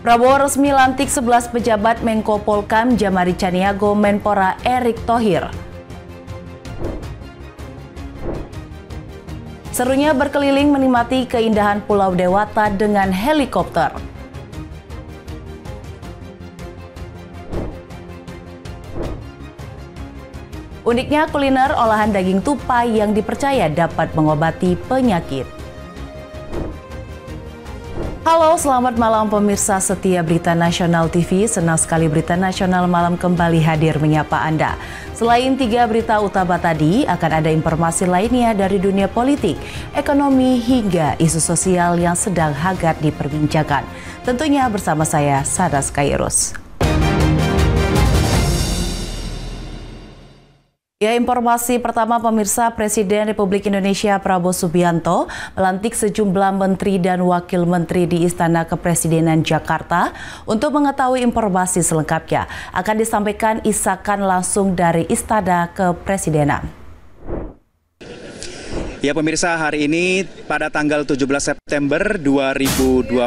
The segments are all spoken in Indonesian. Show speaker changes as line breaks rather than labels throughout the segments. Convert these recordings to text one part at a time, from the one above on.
Prabowo resmi lantik 11 pejabat Menko Polkam, Djamari Caniago, Menpora Erick Thohir. Serunya berkeliling menikmati keindahan Pulau Dewata dengan helikopter. Uniknya kuliner olahan daging tupai yang dipercaya dapat mengobati penyakit. Halo, selamat malam pemirsa setia Berita Nasional TV. Senang sekali Berita Nasional Malam kembali hadir menyapa Anda. Selain 3 berita utama tadi, akan ada informasi lainnya dari dunia politik, ekonomi, hingga isu sosial yang sedang hangat diperbincangkan. Tentunya bersama saya, Sadas Kairus. Ya, informasi pertama pemirsa, Presiden Republik Indonesia Prabowo Subianto melantik sejumlah menteri dan wakil menteri di Istana Kepresidenan Jakarta. Untuk mengetahui informasi selengkapnya, akan disampaikan isakan langsung dari Istana Kepresidenan.
Ya pemirsa, hari ini pada tanggal 17 September 2025,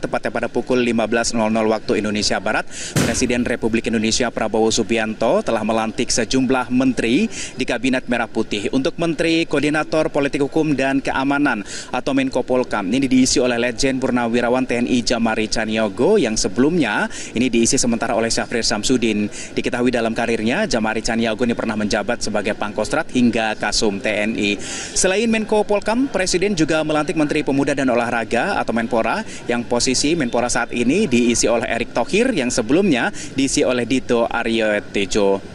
tepatnya pada pukul 15.00 waktu Indonesia Barat, Presiden Republik Indonesia Prabowo Subianto telah melantik sejumlah menteri di Kabinet Merah Putih. Untuk Menteri Koordinator Politik Hukum dan Keamanan atau Menko Polkam, ini diisi oleh Letjen Purnawirawan TNI Djamari Caniago yang sebelumnya ini diisi sementara oleh Syafrir Samsudin. Diketahui dalam karirnya, Djamari Caniago ini pernah menjabat sebagai Pangkostrat hingga Kasum TNI. Selain Menko Polkam, Presiden juga melantik Menteri Pemuda dan Olahraga atau Menpora, yang posisi Menpora saat ini diisi oleh Erick Thohir yang sebelumnya diisi oleh Dito Aryo Tejo.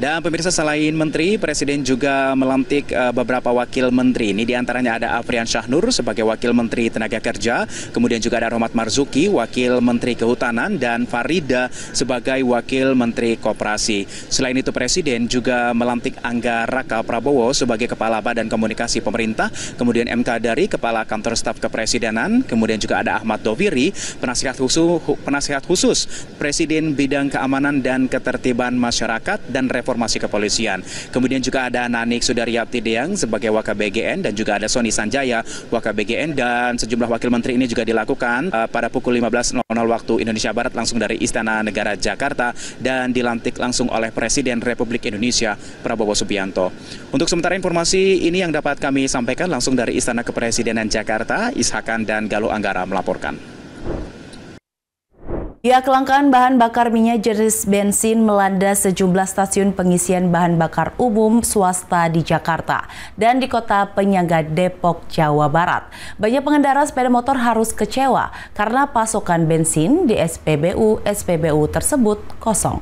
Dan pemirsa, selain menteri, Presiden juga melantik beberapa wakil menteri. Ini diantaranya ada Afrian Syahnur sebagai wakil menteri Tenaga Kerja, kemudian juga ada Rohmat Marzuki, wakil menteri Kehutanan, dan Farida sebagai wakil menteri Koperasi. Selain itu, Presiden juga melantik Angga Raka Prabowo sebagai Kepala Badan Komunikasi Pemerintah, kemudian M. Kadari, Kepala Kantor Staf Kepresidenan, kemudian juga ada Ahmad Doviri, penasihat khusus Presiden Bidang Keamanan dan Ketertiban Masyarakat dan Reformasi Kepolisian. Kemudian juga ada Nanik Sudaryapti Deang sebagai WKBGN, dan juga ada Sony Sanjaya WKBGN, dan sejumlah wakil menteri ini juga dilakukan pada pukul 15.00 waktu Indonesia Barat langsung dari Istana Negara Jakarta dan dilantik langsung oleh Presiden Republik Indonesia Prabowo Subianto. Untuk sementara informasi ini yang dapat kami sampaikan langsung dari Istana Kepresidenan Jakarta, Ishakan dan Galuh Anggara melaporkan.
Ya, kelangkaan bahan bakar minyak jenis bensin melanda sejumlah stasiun pengisian bahan bakar umum swasta di Jakarta dan di kota penyangga Depok, Jawa Barat. Banyak pengendara sepeda motor harus kecewa karena pasokan bensin di SPBU tersebut kosong.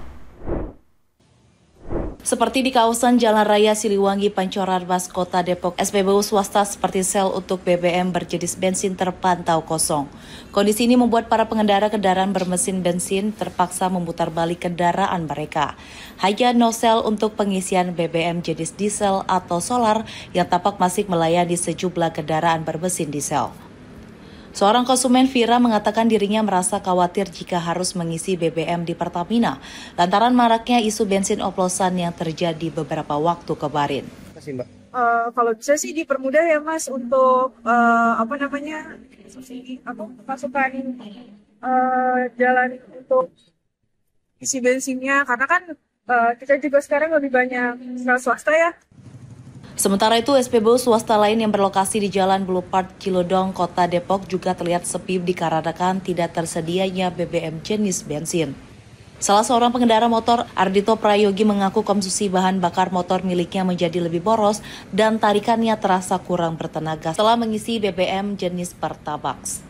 Seperti di kawasan Jalan Raya Siliwangi, Pancoran Mas, Kota Depok, SPBU swasta seperti sel untuk BBM berjenis bensin terpantau kosong. Kondisi ini membuat para pengendara kendaraan bermesin bensin terpaksa memutar balik kendaraan mereka. Hanya no-sel untuk pengisian BBM jenis diesel atau solar yang tampak masih melayani sejumlah kendaraan bermesin diesel. Seorang konsumen Vira mengatakan dirinya merasa khawatir jika harus mengisi BBM di Pertamina lantaran maraknya isu bensin oplosan yang terjadi beberapa waktu kemarin.
Kalau bisa sih dipermudah ya Mas untuk pasukan jalan untuk isi bensinnya, karena kan kita juga sekarang lebih banyak swasta ya.
Sementara itu, SPBU swasta lain yang berlokasi di Jalan Boulevard Cilodong, Kota Depok juga terlihat sepi dikarenakan tidak tersedianya BBM jenis bensin. Salah seorang pengendara motor, Ardito Prayogi, mengaku konsumsi bahan bakar motor miliknya menjadi lebih boros dan tarikannya terasa kurang bertenaga setelah mengisi BBM jenis Pertamax.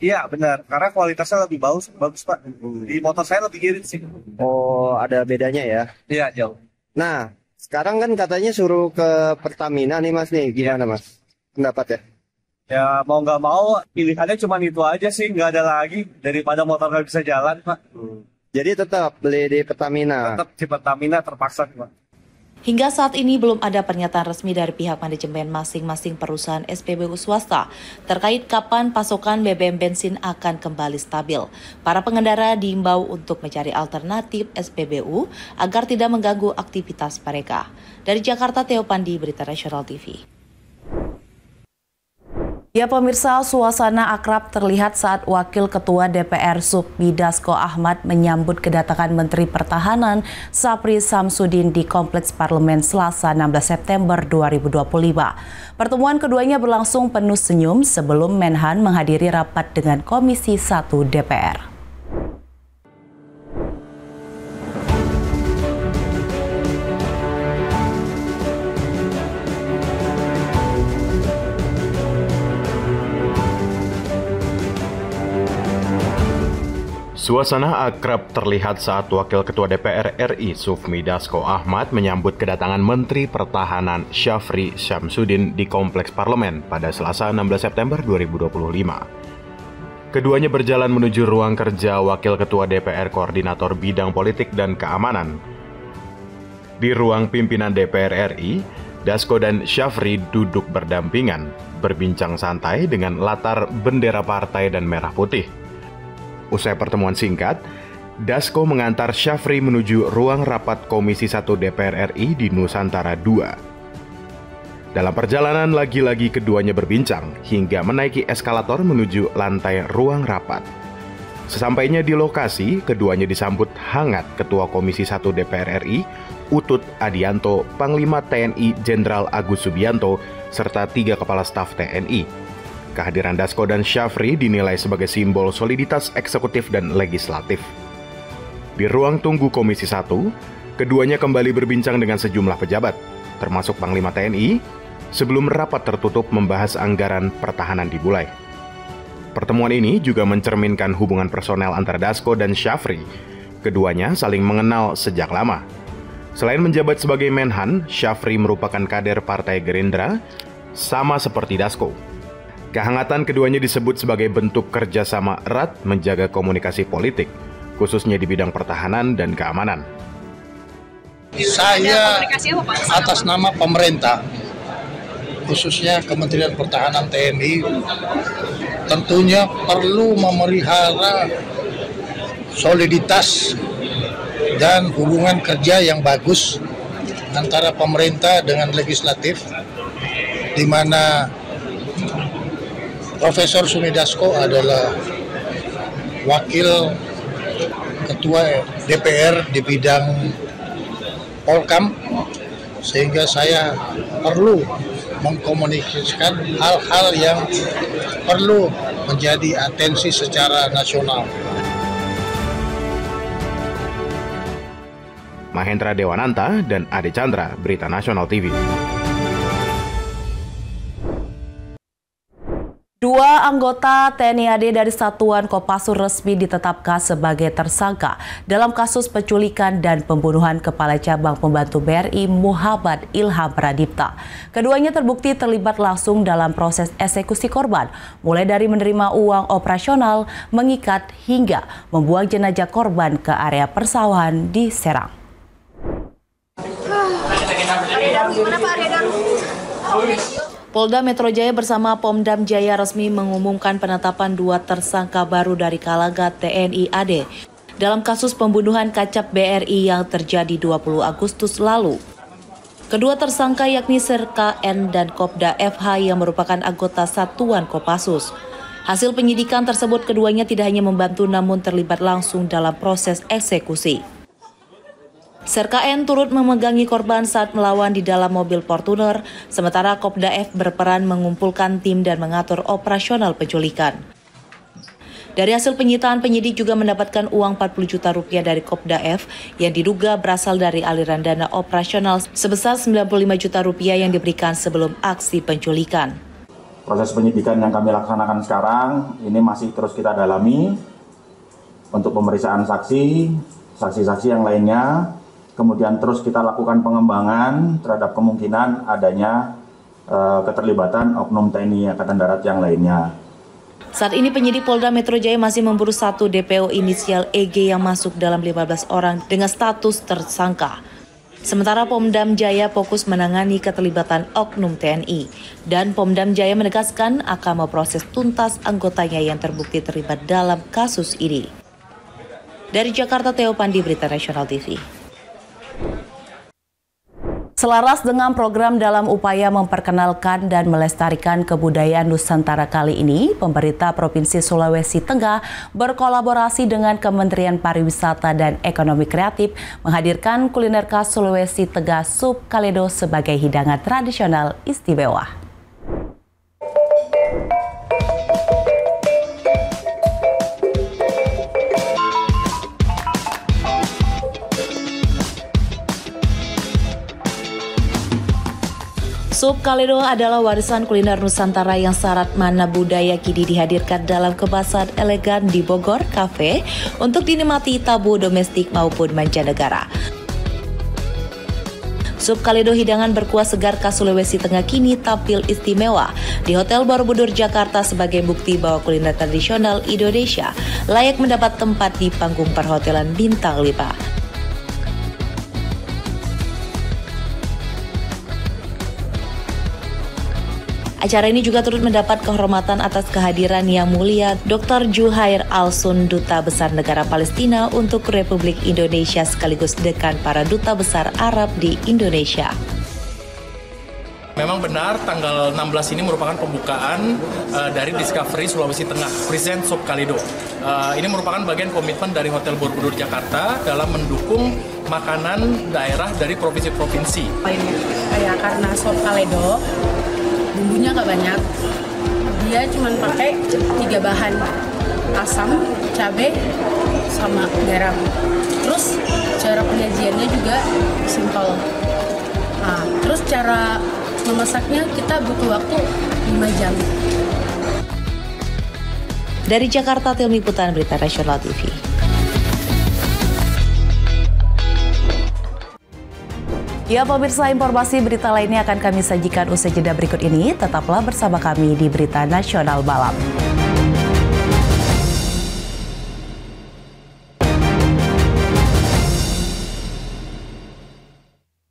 Iya benar, karena kualitasnya lebih bagus Pak. Di motor saya lebih irit sih.
Oh, ada bedanya ya?
Iya, jauh.
Nah, sekarang kan katanya suruh ke Pertamina nih Mas nih, gimana Mas pendapat ya?
Ya mau nggak mau pilihannya cuma itu aja sih, nggak ada lagi daripada motor nggak bisa jalan Pak.
Jadi tetap beli di Pertamina?
Tetap di Pertamina terpaksa Pak.
Hingga saat ini belum ada pernyataan resmi dari pihak manajemen masing-masing perusahaan SPBU swasta terkait kapan pasokan BBM bensin akan kembali stabil. Para pengendara diimbau untuk mencari alternatif SPBU agar tidak mengganggu aktivitas mereka. Dari Jakarta, Theo Pandi, Berita Nasional TV. Ya pemirsa, suasana akrab terlihat saat Wakil Ketua DPR Sufmi Dasko Ahmad menyambut kedatangan Menteri Pertahanan Syafri Syamsuddin di Kompleks Parlemen Selasa 16 September 2025. Pertemuan keduanya berlangsung penuh senyum sebelum Menhan menghadiri rapat dengan Komisi 1 DPR.
Suasana akrab terlihat saat Wakil Ketua DPR RI Sufmi Dasko Ahmad menyambut kedatangan Menteri Pertahanan Syafri Syamsuddin di Kompleks Parlemen pada Selasa 16 September 2025. Keduanya berjalan menuju ruang kerja Wakil Ketua DPR Koordinator Bidang Politik dan Keamanan. Di ruang pimpinan DPR RI, Dasko dan Syafri duduk berdampingan, berbincang santai dengan latar bendera partai dan merah putih. Usai pertemuan singkat, Dasko mengantar Syafri menuju ruang rapat Komisi 1 DPR RI di Nusantara II. Dalam perjalanan lagi-lagi keduanya berbincang hingga menaiki eskalator menuju lantai ruang rapat. Sesampainya di lokasi, keduanya disambut hangat Ketua Komisi 1 DPR RI, Utut Adianto, Panglima TNI Jenderal Agus Subianto, serta 3 Kepala Staf TNI. Kehadiran Dasko dan Syafri dinilai sebagai simbol soliditas eksekutif dan legislatif. Di ruang tunggu Komisi 1, keduanya kembali berbincang dengan sejumlah pejabat, termasuk Panglima TNI, sebelum rapat tertutup membahas anggaran pertahanan dimulai. Pertemuan ini juga mencerminkan hubungan personel antara Dasko dan Syafri. Keduanya saling mengenal sejak lama. Selain menjabat sebagai Menhan, Syafri merupakan kader Partai Gerindra, sama seperti Dasko. Kehangatan keduanya disebut sebagai bentuk kerjasama erat menjaga komunikasi politik, khususnya di bidang pertahanan dan keamanan.
Saya atas nama pemerintah, khususnya Kementerian Pertahanan TNI, tentunya perlu memelihara soliditas dan hubungan kerja yang bagus antara pemerintah dengan legislatif, di mana Profesor Sufmi Dasko adalah Wakil Ketua DPR di bidang Polkam, sehingga saya perlu mengkomunikasikan hal-hal yang perlu menjadi atensi secara nasional.
Mahendra Dewananta dan Ade Chandra, Berita Nasional TV.
Dua anggota TNI AD dari Satuan Kopassus resmi ditetapkan sebagai tersangka dalam kasus penculikan dan pembunuhan Kepala Cabang Pembantu BRI Muhammad Ilham Pradipta. Keduanya terbukti terlibat langsung dalam proses eksekusi korban, mulai dari menerima uang operasional, mengikat, hingga membuang jenazah korban ke area persawahan di Serang. Polda Metro Jaya bersama Pomdam Jaya resmi mengumumkan penetapan dua tersangka baru dari kalangan TNI AD dalam kasus pembunuhan Kacap BRI yang terjadi 20 Agustus lalu. Kedua tersangka yakni Serka N dan Kopda FH yang merupakan anggota Satuan Kopassus. Hasil penyidikan tersebut keduanya tidak hanya membantu namun terlibat langsung dalam proses eksekusi. Serka N turut memegangi korban saat melawan di dalam mobil Fortuner, sementara Kopda F berperan mengumpulkan tim dan mengatur operasional penculikan. Dari hasil penyitaan, penyidik juga mendapatkan uang 40 juta rupiah dari Kopda F yang diduga berasal dari aliran dana operasional sebesar 95 juta rupiah yang diberikan sebelum aksi penculikan.
Proses penyidikan yang kami laksanakan sekarang ini masih terus kita dalami untuk pemeriksaan saksi-saksi yang lainnya. Kemudian terus kita lakukan pengembangan terhadap kemungkinan adanya keterlibatan oknum TNI Angkatan Darat yang lainnya.
Saat ini penyidik Polda Metro Jaya masih memburu satu DPO inisial EG yang masuk dalam 15 orang dengan status tersangka. Sementara Pomdam Jaya fokus menangani keterlibatan oknum TNI. Dan Pomdam Jaya menegaskan akan memproses tuntas anggotanya yang terbukti terlibat dalam kasus ini. Dari Jakarta, Theo Pandi, Berita Nasional TV. Selaras dengan program dalam upaya memperkenalkan dan melestarikan kebudayaan Nusantara kali ini, pemerintah Provinsi Sulawesi Tengah berkolaborasi dengan Kementerian Pariwisata dan Ekonomi Kreatif menghadirkan kuliner khas Sulawesi Tengah Sup Kaledo sebagai hidangan tradisional istimewa. Sup Kaledo adalah warisan kuliner Nusantara yang syarat mana budaya kini dihadirkan dalam kemasan elegan di Bogor Cafe untuk dinikmati tamu domestik maupun mancanegara. Sup Kaledo hidangan berkuah segar khas Sulawesi Tengah kini tampil istimewa di Hotel Borobudur Jakarta sebagai bukti bahwa kuliner tradisional Indonesia layak mendapat tempat di panggung perhotelan bintang 5. Acara ini juga turut mendapat kehormatan atas kehadiran Yang Mulia Dr. Juhair Al-Sun, Duta Besar Negara Palestina untuk Republik Indonesia sekaligus dekan para Duta Besar Arab di Indonesia.
Memang benar, tanggal 16 ini merupakan pembukaan dari Discovery Sulawesi Tengah, Present Sup Kaledo. Ini merupakan bagian komitmen dari Hotel Borobudur Jakarta dalam mendukung makanan daerah dari provinsi-provinsi.
Kayak karena Sup Kaledo, bumbunya nggak banyak, dia cuma pakai 3 bahan, asam, cabai, sama garam. Terus cara penyajiannya juga simpel. Nah, terus cara memasaknya kita butuh waktu 5 jam.
Dari Jakarta, Tim Liputan Berita Nasional TV. Ya pemirsa, informasi berita lainnya akan kami sajikan usai jeda berikut ini. Tetaplah bersama kami di Berita Nasional Malam.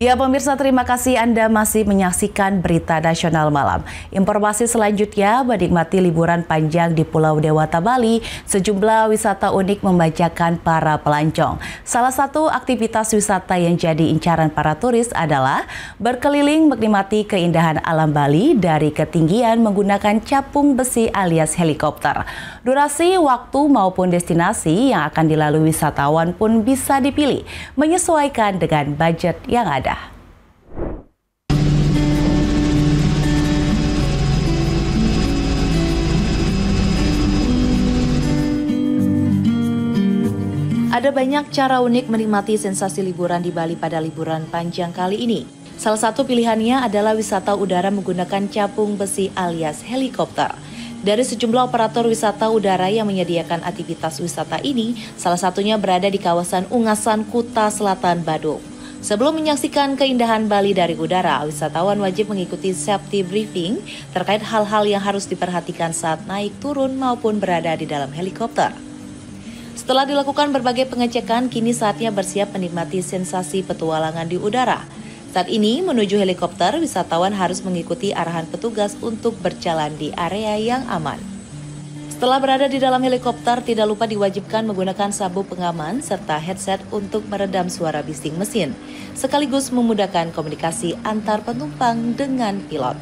Ya pemirsa, terima kasih Anda masih menyaksikan Berita Nasional Malam. Informasi selanjutnya, menikmati liburan panjang di Pulau Dewata, Bali, sejumlah wisata unik memanjakan para pelancong. Salah satu aktivitas wisata yang jadi incaran para turis adalah berkeliling menikmati keindahan alam Bali dari ketinggian menggunakan capung besi alias helikopter. Durasi, waktu maupun destinasi yang akan dilalui wisatawan pun bisa dipilih, menyesuaikan dengan budget yang ada. Ada banyak cara unik menikmati sensasi liburan di Bali pada liburan panjang kali ini. Salah satu pilihannya adalah wisata udara menggunakan capung besi alias helikopter. Dari sejumlah operator wisata udara yang menyediakan aktivitas wisata ini, salah satunya berada di kawasan Ungasan, Kuta Selatan, Badung. Sebelum menyaksikan keindahan Bali dari udara, wisatawan wajib mengikuti safety briefing terkait hal-hal yang harus diperhatikan saat naik, turun, maupun berada di dalam helikopter. Setelah dilakukan berbagai pengecekan, kini saatnya bersiap menikmati sensasi petualangan di udara. Saat ini, menuju helikopter, wisatawan harus mengikuti arahan petugas untuk berjalan di area yang aman. Setelah berada di dalam helikopter, tidak lupa diwajibkan menggunakan sabuk pengaman serta headset untuk meredam suara bising mesin, sekaligus memudahkan komunikasi antar penumpang dengan pilot.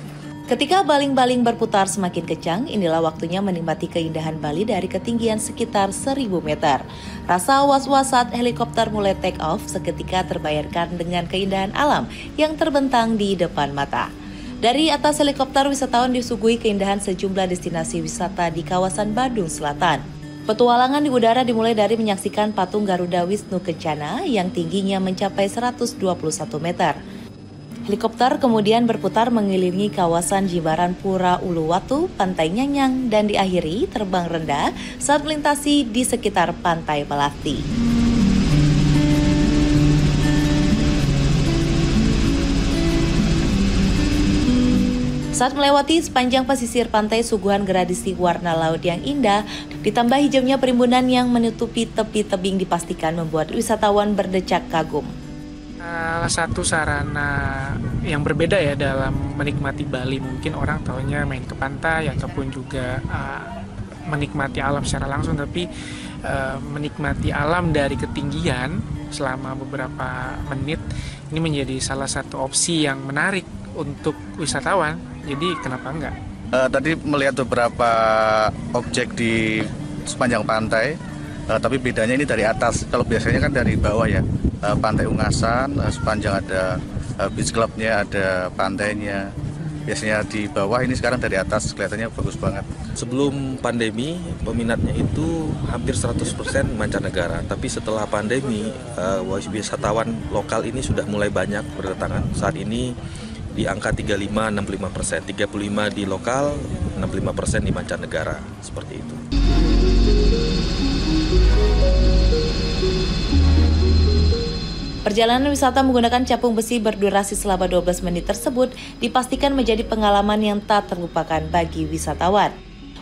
Ketika baling-baling berputar semakin kencang, inilah waktunya menikmati keindahan Bali dari ketinggian sekitar 1000 meter. Rasa was-was saat helikopter mulai take off seketika terbayarkan dengan keindahan alam yang terbentang di depan mata. Dari atas helikopter, wisatawan disuguhi keindahan sejumlah destinasi wisata di kawasan Badung Selatan. Petualangan di udara dimulai dari menyaksikan patung Garuda Wisnu Kencana yang tingginya mencapai 121 meter. Helikopter kemudian berputar mengelilingi kawasan Jimbaran Pura Uluwatu, Pantai Nyanyang, dan diakhiri terbang rendah saat melintasi di sekitar Pantai Melati. Saat melewati sepanjang pesisir pantai, suguhan gradasi warna laut yang indah, ditambah hijaunya perimbunan yang menutupi tepi tebing dipastikan membuat wisatawan berdecak kagum.
Salah satu sarana yang berbeda ya dalam menikmati Bali, mungkin orang taunya main ke pantai ataupun juga menikmati alam secara langsung, tapi menikmati alam dari ketinggian selama beberapa menit, ini menjadi salah satu opsi yang menarik untuk wisatawan. Jadi kenapa enggak?
Tadi melihat beberapa objek di sepanjang pantai, tapi bedanya ini dari atas. Kalau biasanya kan dari bawah ya, Pantai Ungasan, sepanjang ada beach clubnya, ada pantainya. Biasanya di bawah, ini sekarang dari atas, kelihatannya bagus banget.
Sebelum pandemi, peminatnya itu hampir 100% mancanegara. Tapi setelah pandemi, wisatawan lokal ini sudah mulai banyak berdatangan. Saat ini di angka 35-65%. 35% di lokal, 65% di mancanegara. Seperti itu.
Perjalanan wisata menggunakan capung besi berdurasi selama 12 menit tersebut dipastikan menjadi pengalaman yang tak terlupakan bagi wisatawan.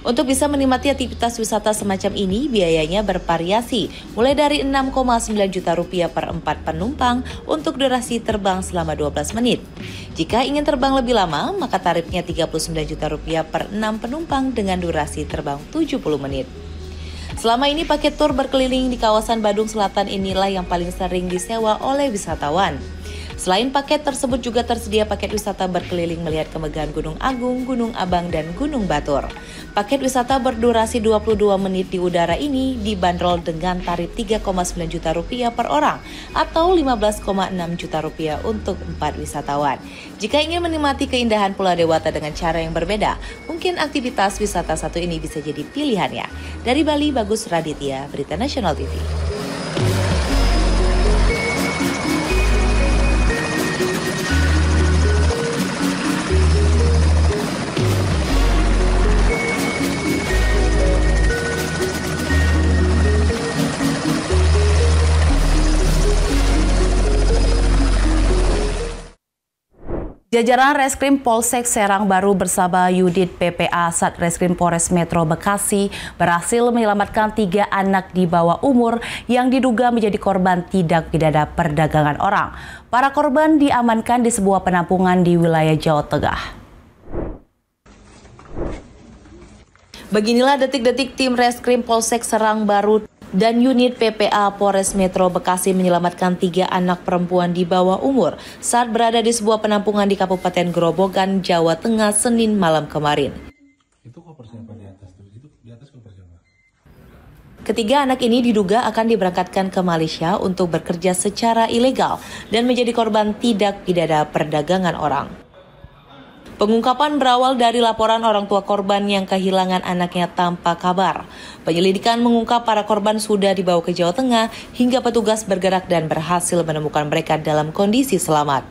Untuk bisa menikmati aktivitas wisata semacam ini, biayanya bervariasi, mulai dari Rp6,9 juta per 4 penumpang untuk durasi terbang selama 12 menit. Jika ingin terbang lebih lama, maka tarifnya Rp39 juta per 6 penumpang dengan durasi terbang 70 menit. Selama ini paket tur berkeliling di kawasan Badung Selatan inilah yang paling sering disewa oleh wisatawan. Selain paket tersebut juga tersedia paket wisata berkeliling melihat kemegahan Gunung Agung, Gunung Abang, dan Gunung Batur. Paket wisata berdurasi 22 menit di udara ini dibanderol dengan tarif Rp3,9 juta per orang atau Rp15,6 juta untuk 4 wisatawan. Jika ingin menikmati keindahan Pulau Dewata dengan cara yang berbeda, mungkin aktivitas wisata satu ini bisa jadi pilihannya. Dari Bali, Bagus Raditya, Berita Nasional TV. Jajaran Reskrim Polsek Serang Baru bersama Unit PPA Satreskrim Polres Metro Bekasi berhasil menyelamatkan 3 anak di bawah umur yang diduga menjadi korban tindak pidana perdagangan orang. Para korban diamankan di sebuah penampungan di wilayah Jawa Tengah. Beginilah detik-detik tim Reskrim Polsek Serang Baru dan unit PPA Polres Metro Bekasi menyelamatkan 3 anak perempuan di bawah umur saat berada di sebuah penampungan di Kabupaten Grobogan, Jawa Tengah, Senin malam kemarin. Ketiga anak ini diduga akan diberangkatkan ke Malaysia untuk bekerja secara ilegal dan menjadi korban tindak pidana perdagangan orang. Pengungkapan berawal dari laporan orang tua korban yang kehilangan anaknya tanpa kabar. Penyelidikan mengungkap para korban sudah dibawa ke Jawa Tengah hingga petugas bergerak dan berhasil menemukan mereka dalam kondisi selamat.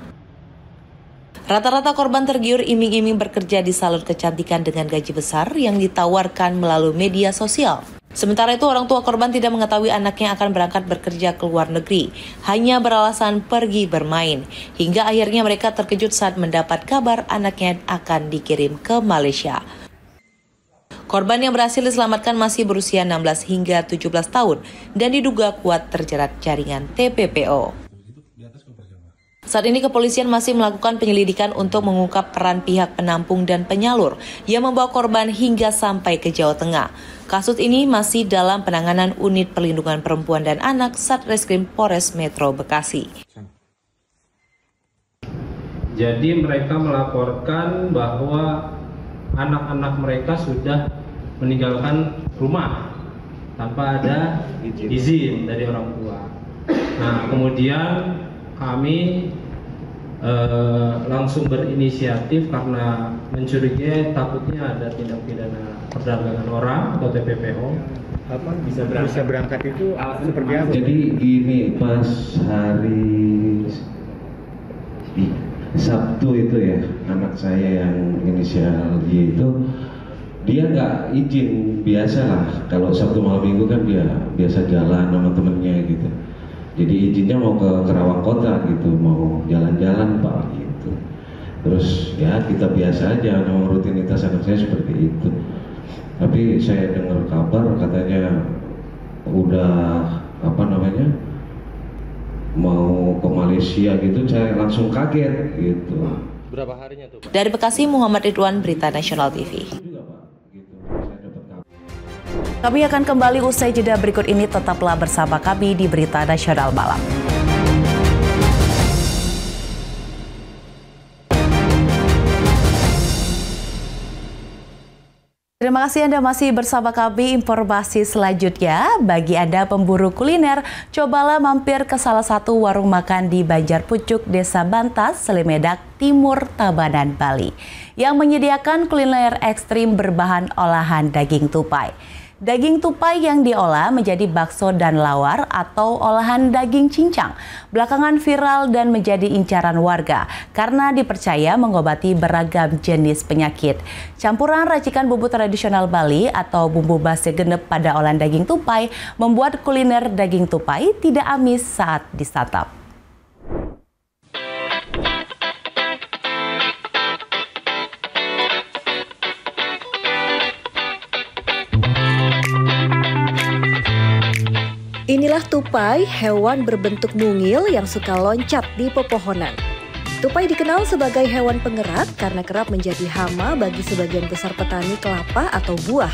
Rata-rata korban tergiur iming-iming bekerja di salon kecantikan dengan gaji besar yang ditawarkan melalui media sosial. Sementara itu, orang tua korban tidak mengetahui anaknya akan berangkat bekerja ke luar negeri, hanya beralasan pergi bermain. Hingga akhirnya mereka terkejut saat mendapat kabar anaknya akan dikirim ke Malaysia. Korban yang berhasil diselamatkan masih berusia 16 hingga 17 tahun dan diduga kuat terjerat jaringan TPPO. Saat ini kepolisian masih melakukan penyelidikan untuk mengungkap peran pihak penampung dan penyalur yang membawa korban hingga sampai ke Jawa Tengah. Kasus ini masih dalam penanganan Unit Perlindungan Perempuan dan Anak Satreskrim Polres Metro Bekasi.
Jadi mereka melaporkan bahwa anak-anak mereka sudah meninggalkan rumah tanpa ada izin dari orang tua. Nah, kemudian kami langsung berinisiatif karena mencurigai takutnya ada tindak pidana perdagangan orang atau TPPO.
Bisa berangkat itu seperti apa?
Jadi gini, pas hari Sabtu itu ya, anak saya yang inisial Y itu dia nggak izin, biasa lah. Kalau Sabtu malam minggu kan dia biasa jalan sama temennya gitu. Jadi izinnya mau ke Kerawang Kota gitu, mau jalan-jalan Pak gitu. Terus ya kita biasa aja, memang rutinitas anak saya seperti itu. Tapi saya dengar kabar katanya udah mau ke Malaysia gitu, saya langsung kaget gitu.
Berapa harinya tuh?
Dari Bekasi, Muhammad Ridwan, Berita Nasional TV. Kami akan kembali usai jeda berikut ini, tetaplah bersama kami di Berita Nasional Malam. Terima kasih Anda masih bersama kami. Informasi selanjutnya, bagi Anda pemburu kuliner, cobalah mampir ke salah satu warung makan di Banjarpucuk, Desa Bantas, Selemedak, Timur Tabanan, Bali, yang menyediakan kuliner ekstrim berbahan olahan daging tupai. Daging tupai yang diolah menjadi bakso dan lawar atau olahan daging cincang belakangan viral dan menjadi incaran warga karena dipercaya mengobati beragam jenis penyakit. Campuran racikan bumbu tradisional Bali atau bumbu base genep pada olahan daging tupai membuat kuliner daging tupai tidak amis saat disantap.
Inilah tupai, hewan berbentuk mungil yang suka loncat di pepohonan. Tupai dikenal sebagai hewan pengerat karena kerap menjadi hama bagi sebagian besar petani kelapa atau buah.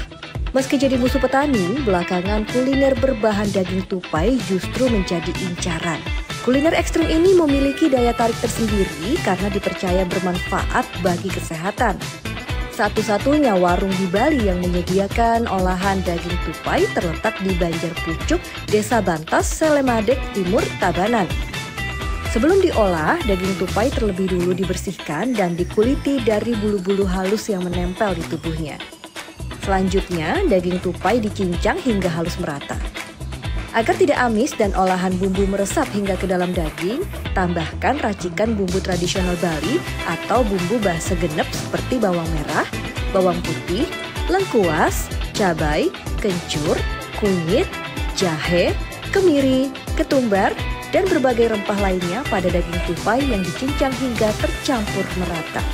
Meski jadi musuh petani, belakangan kuliner berbahan daging tupai justru menjadi incaran. Kuliner ekstrim ini memiliki daya tarik tersendiri karena dipercaya bermanfaat bagi kesehatan. Satu-satunya warung di Bali yang menyediakan olahan daging tupai terletak di Banjarpucuk, Desa Bantas, Selemadek, Timur Tabanan. Sebelum diolah, daging tupai terlebih dulu dibersihkan dan dikuliti dari bulu-bulu halus yang menempel di tubuhnya. Selanjutnya, daging tupai dicincang hingga halus merata. Agar tidak amis dan olahan bumbu meresap hingga ke dalam daging, tambahkan racikan bumbu tradisional Bali atau bumbu base genep seperti bawang merah, bawang putih, lengkuas, cabai, kencur, kunyit, jahe, kemiri, ketumbar, dan berbagai rempah lainnya pada daging tupai yang dicincang hingga tercampur merata.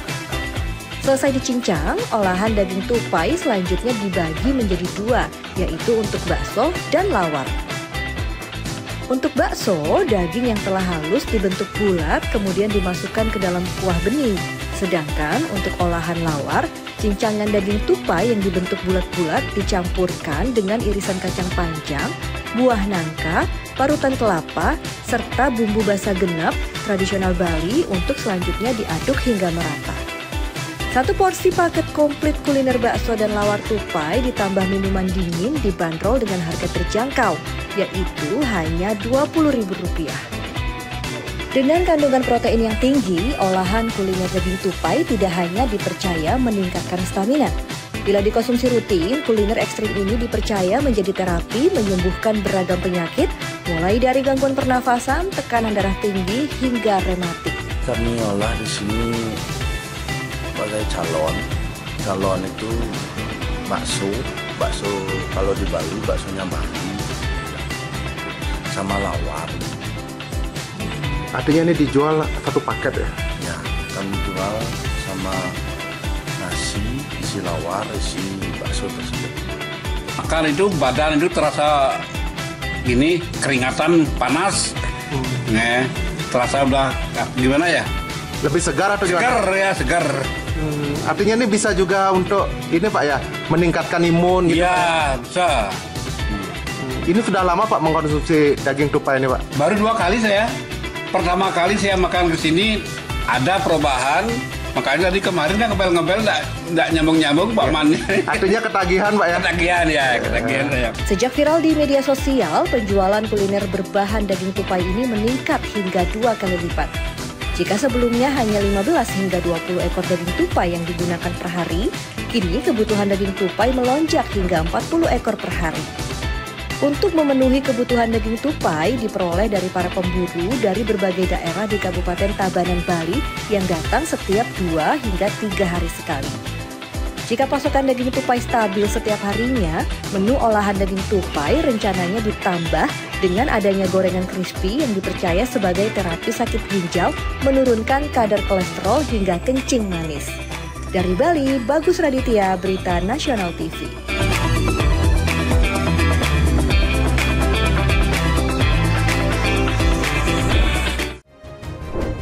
Selesai dicincang, olahan daging tupai selanjutnya dibagi menjadi dua, yaitu untuk bakso dan lawar. Untuk bakso, daging yang telah halus dibentuk bulat kemudian dimasukkan ke dalam kuah bening. Sedangkan untuk olahan lawar, cincangan daging tupai yang dibentuk bulat-bulat dicampurkan dengan irisan kacang panjang, buah nangka, parutan kelapa, serta bumbu basa genep tradisional Bali untuk selanjutnya diaduk hingga merata. Satu porsi paket komplit kuliner bakso dan lawar tupai ditambah minuman dingin dibanderol dengan harga terjangkau, yaitu hanya Rp20.000. Dengan kandungan protein yang tinggi, olahan kuliner daging tupai tidak hanya dipercaya meningkatkan stamina. Bila dikonsumsi rutin, kuliner ekstrim ini dipercaya menjadi terapi menyembuhkan beragam penyakit, mulai dari gangguan pernafasan, tekanan darah tinggi, hingga rematik.
Kami olah di sini sebagai calon itu bakso kalau di Bali baksonya Bali sama lawar.
Artinya ini dijual satu paket ya?
Ya, kami jual sama nasi, isi lawar, isi bakso tersebut.
Makan itu badan itu terasa gini, keringatan, panas, terasa udah gimana ya?
Lebih segar atau gimana?
Segar ya, segar.
Artinya ini bisa juga untuk ini Pak ya, meningkatkan imun gitu?
Iya, bisa.
Ini sudah lama Pak mengkonsumsi daging tupai ini Pak?
Baru 2 kali saya. Pertama kali saya makan ke sini ada perubahan, makanya tadi kemarin kan ngebel-ngebel nggak nyambung-nyambung Pak Man.
Artinya ketagihan Pak ya?
Ketagihan ya.
Sejak viral di media sosial, penjualan kuliner berbahan daging tupai ini meningkat hingga 2 kali lipat. Jika sebelumnya hanya 15 hingga 20 ekor daging tupai yang digunakan per hari, kini kebutuhan daging tupai melonjak hingga 40 ekor per hari. Untuk memenuhi kebutuhan daging tupai diperoleh dari para pemburu dari berbagai daerah di Kabupaten Tabanan, Bali yang datang setiap 2 hingga 3 hari sekali. Jika pasokan daging tupai stabil setiap harinya, menu olahan daging tupai rencananya ditambah dengan adanya gorengan crispy yang dipercaya sebagai terapi sakit ginjal, menurunkan kadar kolesterol hingga kencing manis. Dari Bali, Bagus Raditya, Berita Nasional TV.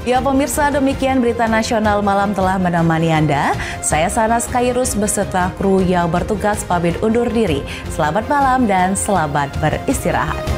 Ya pemirsa, demikian berita nasional malam telah menemani Anda. Saya Sanas Kairus beserta kru yang bertugas pamit undur diri. Selamat malam dan selamat beristirahat.